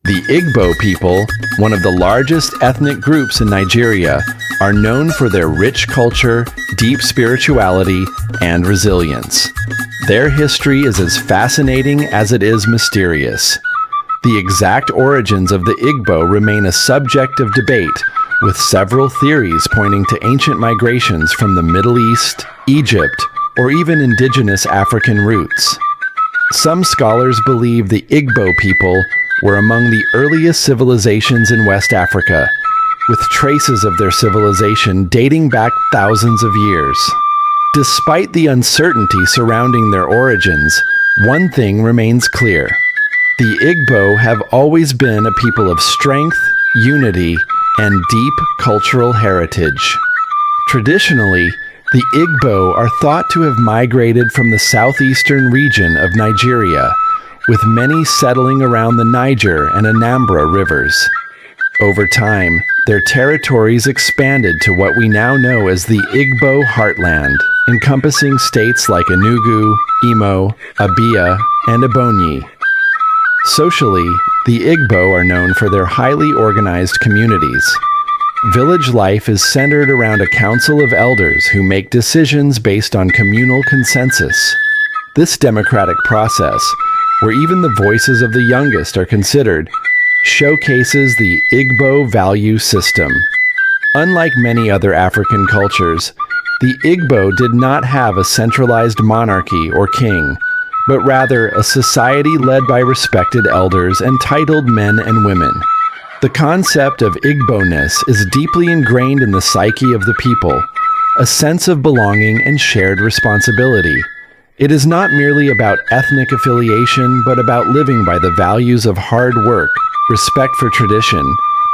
The Igbo people, one of the largest ethnic groups in Nigeria, are known for their rich culture, deep spirituality, and resilience. Their history is as fascinating as it is mysterious. The exact origins of the Igbo remain a subject of debate, with several theories pointing to ancient migrations from the Middle East, Egypt, or even indigenous African roots. Some scholars believe the Igbo people were among the earliest civilizations in West Africa, with traces of their civilization dating back thousands of years. Despite the uncertainty surrounding their origins, one thing remains clear. The Igbo have always been a people of strength, unity, and deep cultural heritage. Traditionally, the Igbo are thought to have migrated from the southeastern region of Nigeria, with many settling around the Niger and Anambra rivers. Over time, their territories expanded to what we now know as the Igbo heartland, encompassing states like Enugu, Imo, Abia, and Ebonyi. Socially, the Igbo are known for their highly organized communities. Village life is centered around a council of elders who make decisions based on communal consensus. This democratic process, where even the voices of the youngest are considered, showcases the Igbo value system. Unlike many other African cultures, the Igbo did not have a centralized monarchy or king, but rather a society led by respected elders and titled men and women. The concept of igbo-ness is deeply ingrained in the psyche of the people, a sense of belonging and shared responsibility. It is not merely about ethnic affiliation, but about living by the values of hard work, respect for tradition,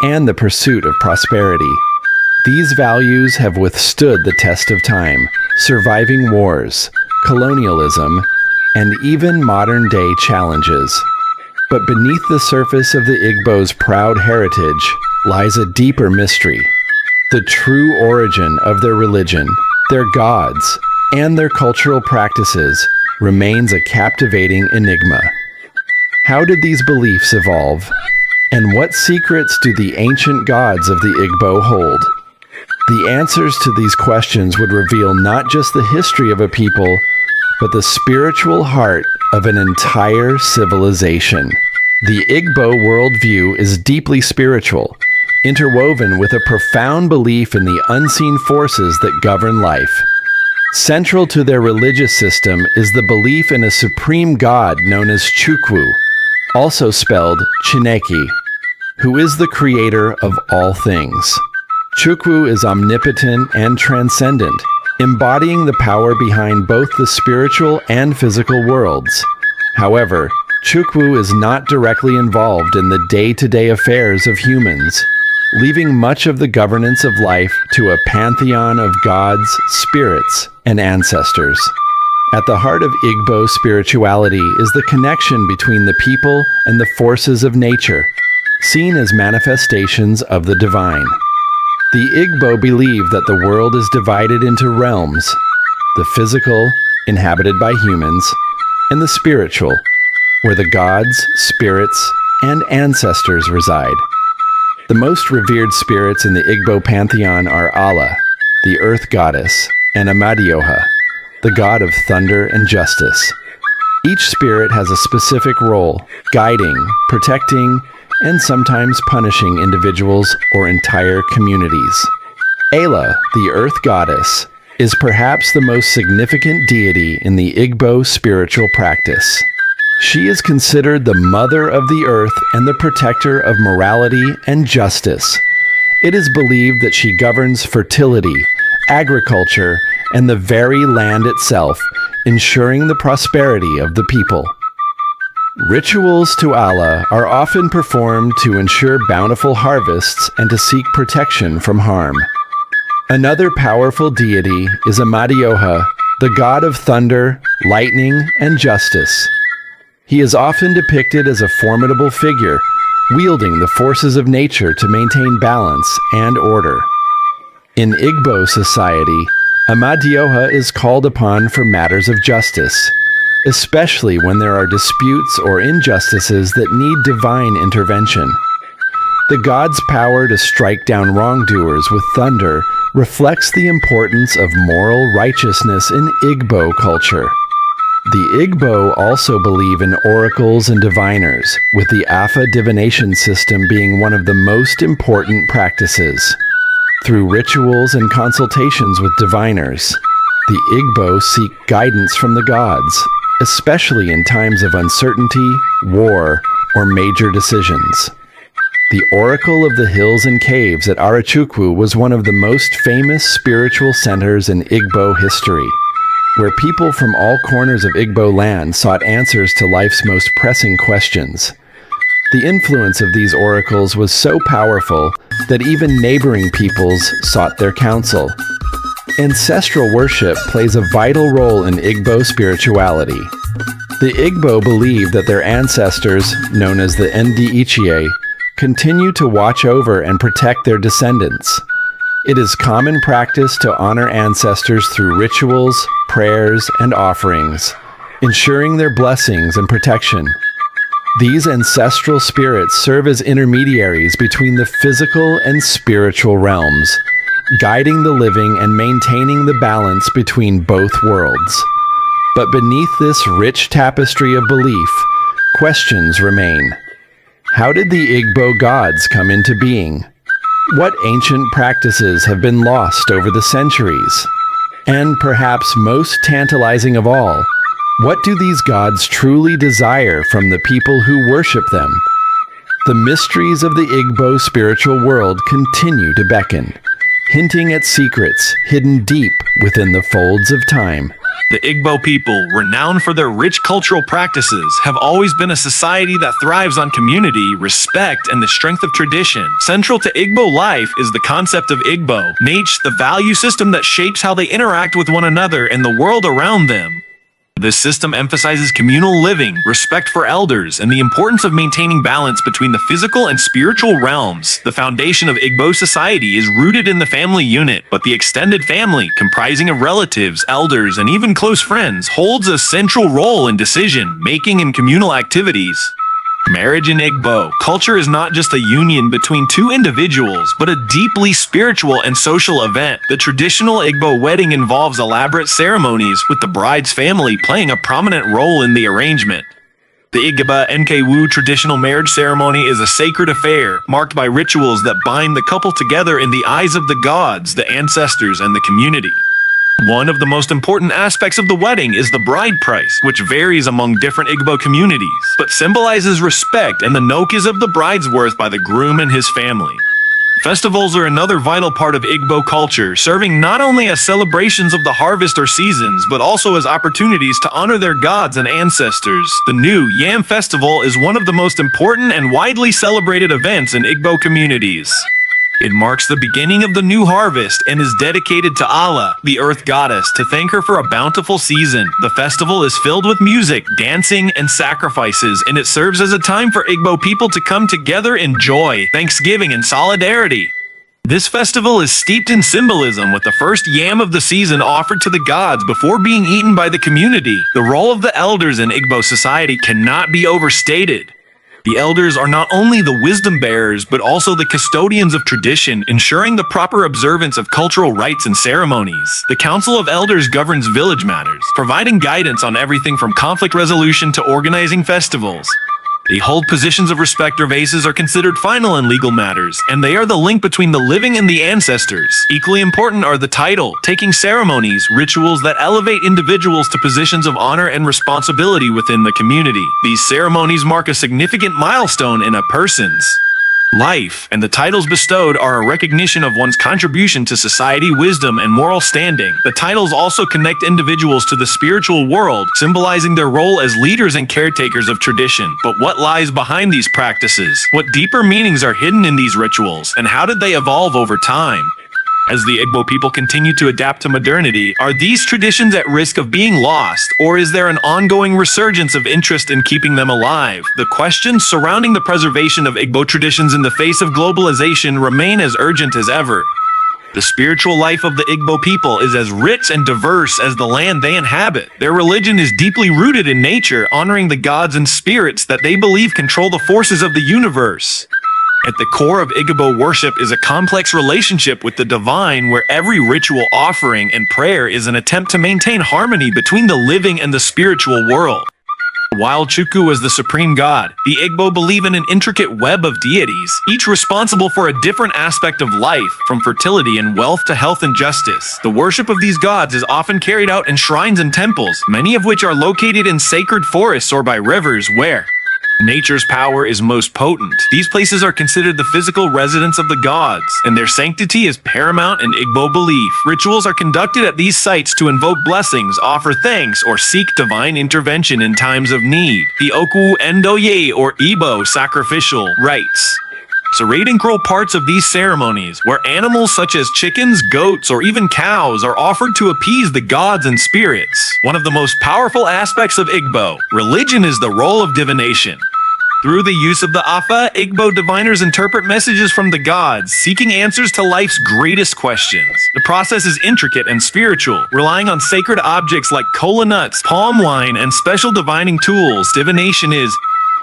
and the pursuit of prosperity. These values have withstood the test of time, surviving wars, colonialism, and even modern-day challenges. But beneath the surface of the Igbo's proud heritage lies a deeper mystery. The true origin of their religion, their gods, and their cultural practices remains a captivating enigma. How did these beliefs evolve? And what secrets do the ancient gods of the Igbo hold? The answers to these questions would reveal not just the history of a people, but the spiritual heart of an entire civilization. The Igbo worldview is deeply spiritual, interwoven with a profound belief in the unseen forces that govern life. Central to their religious system is the belief in a supreme god known as Chukwu, also spelled Chineke, who is the creator of all things. Chukwu is omnipotent and transcendent, embodying the power behind both the spiritual and physical worlds. However, Chukwu is not directly involved in the day-to-day affairs of humans, leaving much of the governance of life to a pantheon of gods, spirits, and ancestors. At the heart of Igbo spirituality is the connection between the people and the forces of nature, seen as manifestations of the divine. The Igbo believe that the world is divided into realms: the physical, inhabited by humans, and the spiritual, where the gods, spirits, and ancestors reside. The most revered spirits in the Igbo pantheon are Ala, the earth goddess, and Amadioha, the god of thunder and justice. Each spirit has a specific role, guiding, protecting, and sometimes punishing individuals or entire communities. Ala, the earth goddess, is perhaps the most significant deity in the Igbo spiritual practice. She is considered the mother of the earth and the protector of morality and justice. It is believed that she governs fertility, agriculture, and the very land itself, ensuring the prosperity of the people. Rituals to Allah are often performed to ensure bountiful harvests and to seek protection from harm. Another powerful deity is Amadioha, the god of thunder, lightning, and justice. He is often depicted as a formidable figure, wielding the forces of nature to maintain balance and order. In Igbo society, Amadioha is called upon for matters of justice, especially when there are disputes or injustices that need divine intervention. The gods' power to strike down wrongdoers with thunder reflects the importance of moral righteousness in Igbo culture. The Igbo also believe in oracles and diviners, with the Afa divination system being one of the most important practices. Through rituals and consultations with diviners, the Igbo seek guidance from the gods, especially in times of uncertainty, war, or major decisions. The Oracle of the Hills and Caves at Arachukwu was one of the most famous spiritual centers in Igbo history, where people from all corners of Igbo land sought answers to life's most pressing questions. The influence of these oracles was so powerful that even neighboring peoples sought their counsel. Ancestral worship plays a vital role in Igbo spirituality. The Igbo believe that their ancestors, known as the Ndi Ichie, continue to watch over and protect their descendants. It is common practice to honor ancestors through rituals, prayers, and offerings, ensuring their blessings and protection. These ancestral spirits serve as intermediaries between the physical and spiritual realms, guiding the living and maintaining the balance between both worlds. But beneath this rich tapestry of belief, questions remain. How did the Igbo gods come into being? What ancient practices have been lost over the centuries? And perhaps most tantalizing of all, what do these gods truly desire from the people who worship them? The mysteries of the Igbo spiritual world continue to beckon, hinting at secrets hidden deep within the folds of time. The Igbo people, renowned for their rich cultural practices, have always been a society that thrives on community, respect, and the strength of tradition. Central to Igbo life is the concept of Igbo, Nature, the value system that shapes how they interact with one another and the world around them. This system emphasizes communal living, respect for elders, and the importance of maintaining balance between the physical and spiritual realms. The foundation of Igbo society is rooted in the family unit, but the extended family, comprising of relatives, elders, and even close friends, holds a central role in decision-making and communal activities. Marriage in Igbo culture is not just a union between two individuals, but a deeply spiritual and social event. The traditional Igbo wedding involves elaborate ceremonies, with the bride's family playing a prominent role in the arrangement. The Igbo Nkewu traditional marriage ceremony is a sacred affair, marked by rituals that bind the couple together in the eyes of the gods, the ancestors, and the community. One of the most important aspects of the wedding is the bride price, which varies among different Igbo communities, but symbolizes respect and the nokis of the bride's worth by the groom and his family. Festivals are another vital part of Igbo culture, serving not only as celebrations of the harvest or seasons, but also as opportunities to honor their gods and ancestors. The New Yam Festival is one of the most important and widely celebrated events in Igbo communities. It marks the beginning of the new harvest and is dedicated to Allah, the earth goddess, to thank her for a bountiful season. The festival is filled with music, dancing, and sacrifices, and it serves as a time for Igbo people to come together in joy, thanksgiving, and solidarity. This festival is steeped in symbolism, with the first yam of the season offered to the gods before being eaten by the community. The role of the elders in Igbo society cannot be overstated. The elders are not only the wisdom bearers, but also the custodians of tradition, ensuring the proper observance of cultural rites and ceremonies. The Council of Elders governs village matters, providing guidance on everything from conflict resolution to organizing festivals. They hold positions of respect or vases are considered final in legal matters, and they are the link between the living and the ancestors. Equally important are the title, taking ceremonies, rituals that elevate individuals to positions of honor and responsibility within the community. These ceremonies mark a significant milestone in a person's life, and the titles bestowed are a recognition of one's contribution to society, wisdom, and moral standing. The titles also connect individuals to the spiritual world, symbolizing their role as leaders and caretakers of tradition. But what lies behind these practices? What deeper meanings are hidden in these rituals, and how did they evolve over time? As the Igbo people continue to adapt to modernity, are these traditions at risk of being lost, or is there an ongoing resurgence of interest in keeping them alive? The questions surrounding the preservation of Igbo traditions in the face of globalization remain as urgent as ever. The spiritual life of the Igbo people is as rich and diverse as the land they inhabit. Their religion is deeply rooted in nature, honoring the gods and spirits that they believe control the forces of the universe. At the core of Igbo worship is a complex relationship with the divine where every ritual offering and prayer is an attempt to maintain harmony between the living and the spiritual world. While Chukwu is the supreme god, the Igbo believe in an intricate web of deities, each responsible for a different aspect of life, from fertility and wealth to health and justice. The worship of these gods is often carried out in shrines and temples, many of which are located in sacred forests or by rivers where nature's power is most potent. These places are considered the physical residence of the gods, and their sanctity is paramount in Igbo belief. Rituals are conducted at these sites to invoke blessings, offer thanks, or seek divine intervention in times of need. The Oku Endoye or Igbo sacrificial rites are integral parts of these ceremonies, where animals such as chickens, goats, or even cows are offered to appease the gods and spirits. One of the most powerful aspects of Igbo religion is the role of divination. Through the use of the Afa, Igbo diviners interpret messages from the gods, seeking answers to life's greatest questions. The process is intricate and spiritual, relying on sacred objects like kola nuts, palm wine, and special divining tools. Divination is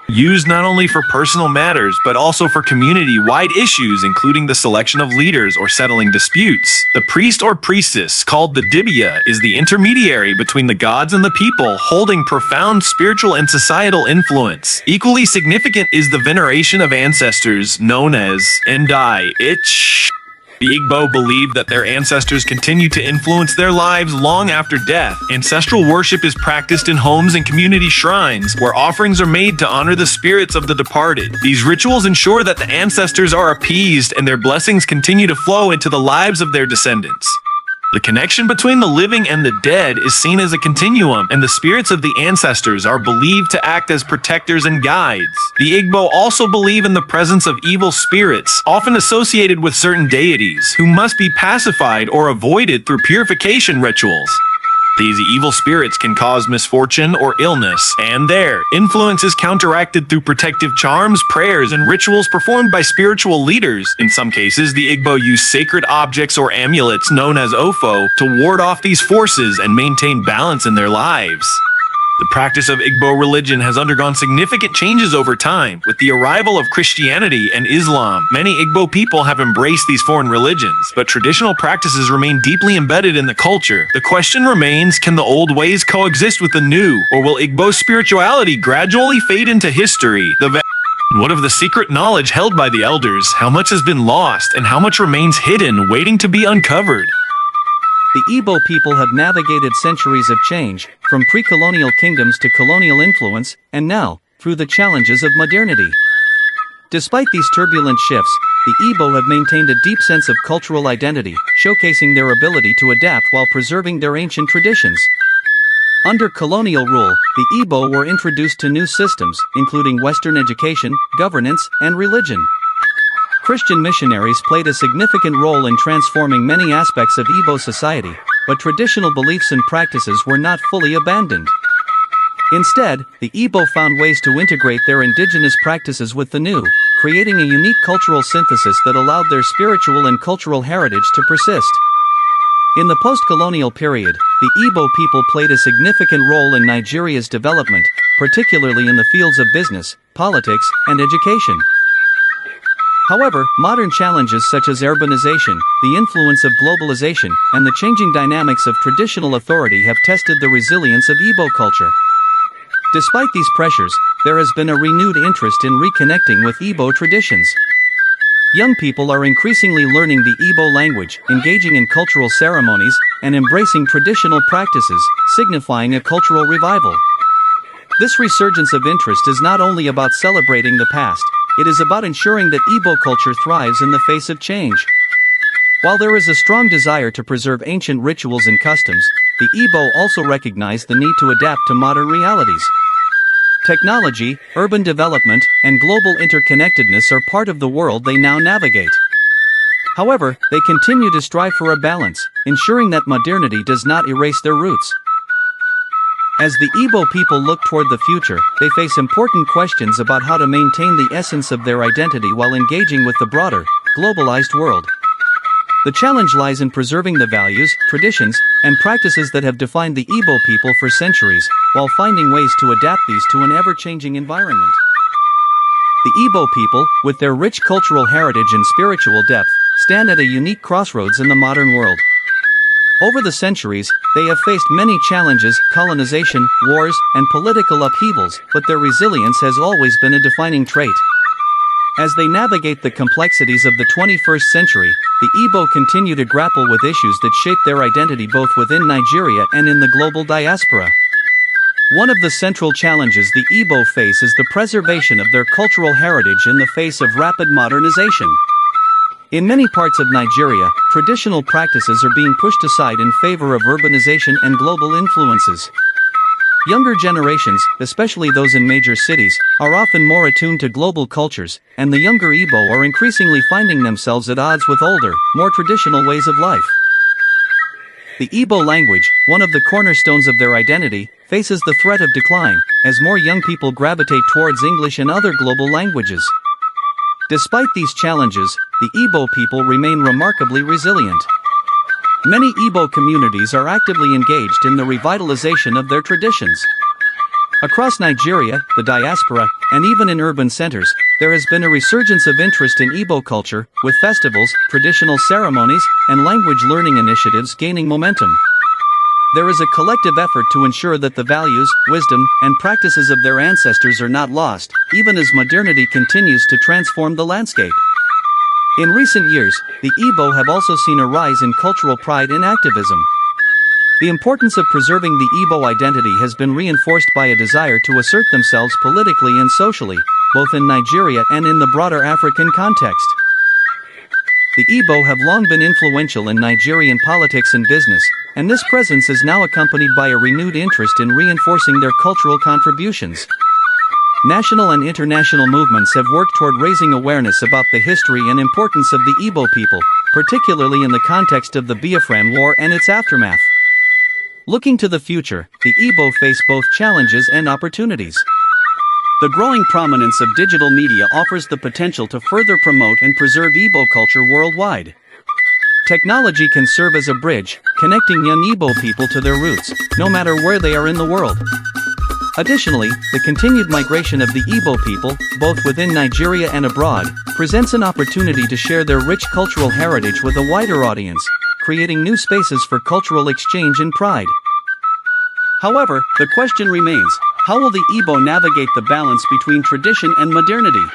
used not only for personal matters, but also for community-wide issues, including the selection of leaders or settling disputes. The priest or priestess, called the dibia, is the intermediary between the gods and the people, holding profound spiritual and societal influence. Equally significant is the veneration of ancestors, known as Ndai Ich. The Igbo believe that their ancestors continue to influence their lives long after death. Ancestral worship is practiced in homes and community shrines, where offerings are made to honor the spirits of the departed. These rituals ensure that the ancestors are appeased and their blessings continue to flow into the lives of their descendants. The connection between the living and the dead is seen as a continuum, and the spirits of the ancestors are believed to act as protectors and guides. The Igbo also believe in the presence of evil spirits, often associated with certain deities, who must be pacified or avoided through purification rituals. These evil spirits can cause misfortune or illness, and their influence is counteracted through protective charms, prayers, and rituals performed by spiritual leaders. In some cases, the Igbo use sacred objects or amulets known as ofo to ward off these forces and maintain balance in their lives. The practice of Igbo religion has undergone significant changes over time. With the arrival of Christianity and Islam, many Igbo people have embraced these foreign religions, but traditional practices remain deeply embedded in the culture. The question remains, can the old ways coexist with the new, or will Igbo spirituality gradually fade into history? What of the secret knowledge held by the elders? How much has been lost, and how much remains hidden, waiting to be uncovered? The Igbo people have navigated centuries of change, from pre-colonial kingdoms to colonial influence, and now, through the challenges of modernity. Despite these turbulent shifts, the Igbo have maintained a deep sense of cultural identity, showcasing their ability to adapt while preserving their ancient traditions. Under colonial rule, the Igbo were introduced to new systems, including Western education, governance, and religion. Christian missionaries played a significant role in transforming many aspects of Igbo society, but traditional beliefs and practices were not fully abandoned. Instead, the Igbo found ways to integrate their indigenous practices with the new, creating a unique cultural synthesis that allowed their spiritual and cultural heritage to persist. In the post-colonial period, the Igbo people played a significant role in Nigeria's development, particularly in the fields of business, politics, and education. However, modern challenges such as urbanization, the influence of globalization, and the changing dynamics of traditional authority have tested the resilience of Igbo culture. Despite these pressures, there has been a renewed interest in reconnecting with Igbo traditions. Young people are increasingly learning the Igbo language, engaging in cultural ceremonies, and embracing traditional practices, signifying a cultural revival. This resurgence of interest is not only about celebrating the past, it is about ensuring that Igbo culture thrives in the face of change. While there is a strong desire to preserve ancient rituals and customs, the Igbo also recognize the need to adapt to modern realities. Technology, urban development, and global interconnectedness are part of the world they now navigate. However, they continue to strive for a balance, ensuring that modernity does not erase their roots. As the Igbo people look toward the future, they face important questions about how to maintain the essence of their identity while engaging with the broader, globalized world. The challenge lies in preserving the values, traditions, and practices that have defined the Igbo people for centuries, while finding ways to adapt these to an ever-changing environment. The Igbo people, with their rich cultural heritage and spiritual depth, stand at a unique crossroads in the modern world. Over the centuries, they have faced many challenges, colonization, wars, and political upheavals, but their resilience has always been a defining trait. As they navigate the complexities of the 21st century, the Igbo continue to grapple with issues that shape their identity both within Nigeria and in the global diaspora. One of the central challenges the Igbo face is the preservation of their cultural heritage in the face of rapid modernization. In many parts of Nigeria, traditional practices are being pushed aside in favor of urbanization and global influences. Younger generations, especially those in major cities, are often more attuned to global cultures, and the younger Igbo are increasingly finding themselves at odds with older, more traditional ways of life. The Igbo language, one of the cornerstones of their identity, faces the threat of decline, as more young people gravitate towards English and other global languages. Despite these challenges, the Igbo people remain remarkably resilient. Many Igbo communities are actively engaged in the revitalization of their traditions. Across Nigeria, the diaspora, and even in urban centers, there has been a resurgence of interest in Igbo culture, with festivals, traditional ceremonies, and language learning initiatives gaining momentum. There is a collective effort to ensure that the values, wisdom, and practices of their ancestors are not lost, even as modernity continues to transform the landscape. In recent years, the Igbo have also seen a rise in cultural pride and activism. The importance of preserving the Igbo identity has been reinforced by a desire to assert themselves politically and socially, both in Nigeria and in the broader African context. The Igbo have long been influential in Nigerian politics and business, and this presence is now accompanied by a renewed interest in reinforcing their cultural contributions. National and international movements have worked toward raising awareness about the history and importance of the Igbo people, particularly in the context of the Biafran War and its aftermath. Looking to the future, the Igbo face both challenges and opportunities. The growing prominence of digital media offers the potential to further promote and preserve Igbo culture worldwide. Technology can serve as a bridge, connecting young Igbo people to their roots, no matter where they are in the world. Additionally, the continued migration of the Igbo people, both within Nigeria and abroad, presents an opportunity to share their rich cultural heritage with a wider audience, creating new spaces for cultural exchange and pride. However, the question remains, how will the Igbo navigate the balance between tradition and modernity?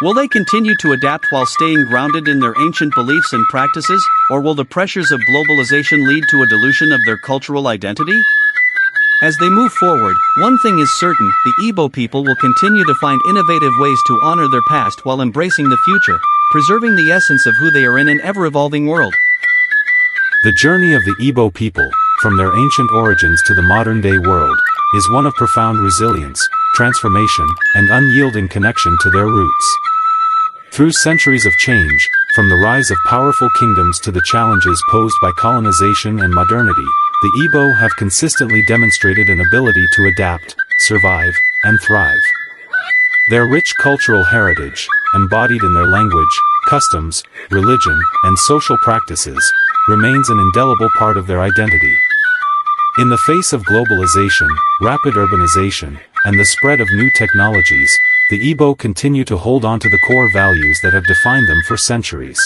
Will they continue to adapt while staying grounded in their ancient beliefs and practices, or will the pressures of globalization lead to a dilution of their cultural identity? As they move forward, one thing is certain, the Igbo people will continue to find innovative ways to honor their past while embracing the future, preserving the essence of who they are in an ever-evolving world. The journey of the Igbo people, from their ancient origins to the modern-day world, is one of profound resilience, transformation, and unyielding connection to their roots. Through centuries of change, from the rise of powerful kingdoms to the challenges posed by colonization and modernity, the Igbo have consistently demonstrated an ability to adapt, survive, and thrive. Their rich cultural heritage, embodied in their language, customs, religion, and social practices, remains an indelible part of their identity. In the face of globalization, rapid urbanization, and the spread of new technologies, the Igbo continue to hold on to the core values that have defined them for centuries.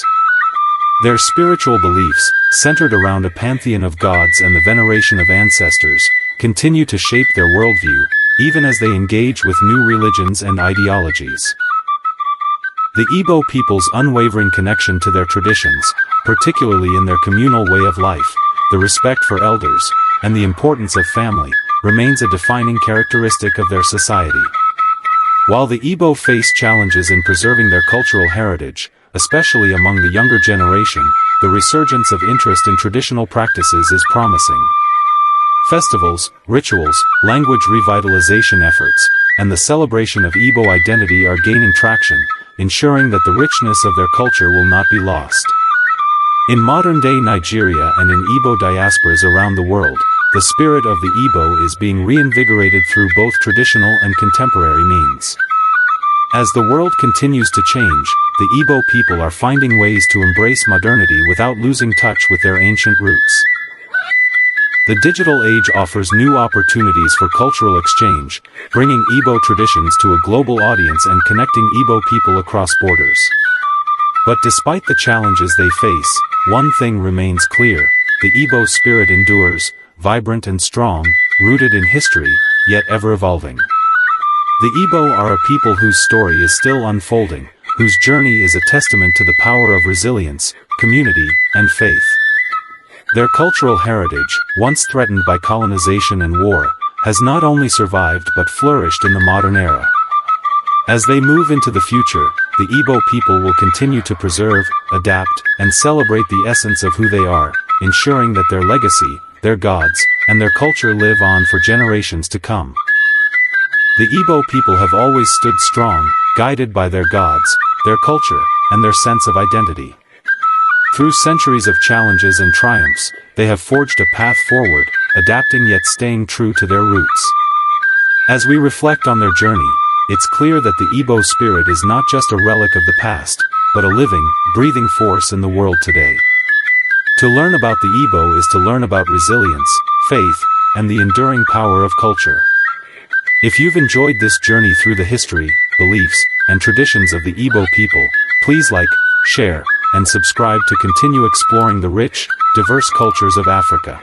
Their spiritual beliefs, centered around a pantheon of gods and the veneration of ancestors, continue to shape their worldview, even as they engage with new religions and ideologies. The Igbo people's unwavering connection to their traditions, particularly in their communal way of life, the respect for elders, and the importance of family, remains a defining characteristic of their society. While the Igbo face challenges in preserving their cultural heritage, especially among the younger generation, the resurgence of interest in traditional practices is promising. Festivals, rituals, language revitalization efforts, and the celebration of Igbo identity are gaining traction, ensuring that the richness of their culture will not be lost. In modern-day Nigeria and in Igbo diasporas around the world, the spirit of the Igbo is being reinvigorated through both traditional and contemporary means. As the world continues to change, the Igbo people are finding ways to embrace modernity without losing touch with their ancient roots. The digital age offers new opportunities for cultural exchange, bringing Igbo traditions to a global audience and connecting Igbo people across borders. But despite the challenges they face, one thing remains clear: the Igbo spirit endures, vibrant and strong, rooted in history, yet ever evolving. The Igbo are a people whose story is still unfolding, whose journey is a testament to the power of resilience, community, and faith. Their cultural heritage, once threatened by colonization and war, has not only survived but flourished in the modern era. As they move into the future, the Igbo people will continue to preserve, adapt, and celebrate the essence of who they are, ensuring that their legacy, their gods, and their culture live on for generations to come. The Igbo people have always stood strong, guided by their gods, their culture, and their sense of identity. Through centuries of challenges and triumphs, they have forged a path forward, adapting yet staying true to their roots. As we reflect on their journey, it's clear that the Igbo spirit is not just a relic of the past, but a living, breathing force in the world today. To learn about the Igbo is to learn about resilience, faith, and the enduring power of culture. If you've enjoyed this journey through the history, beliefs, and traditions of the Igbo people, please like, share, and subscribe to continue exploring the rich, diverse cultures of Africa.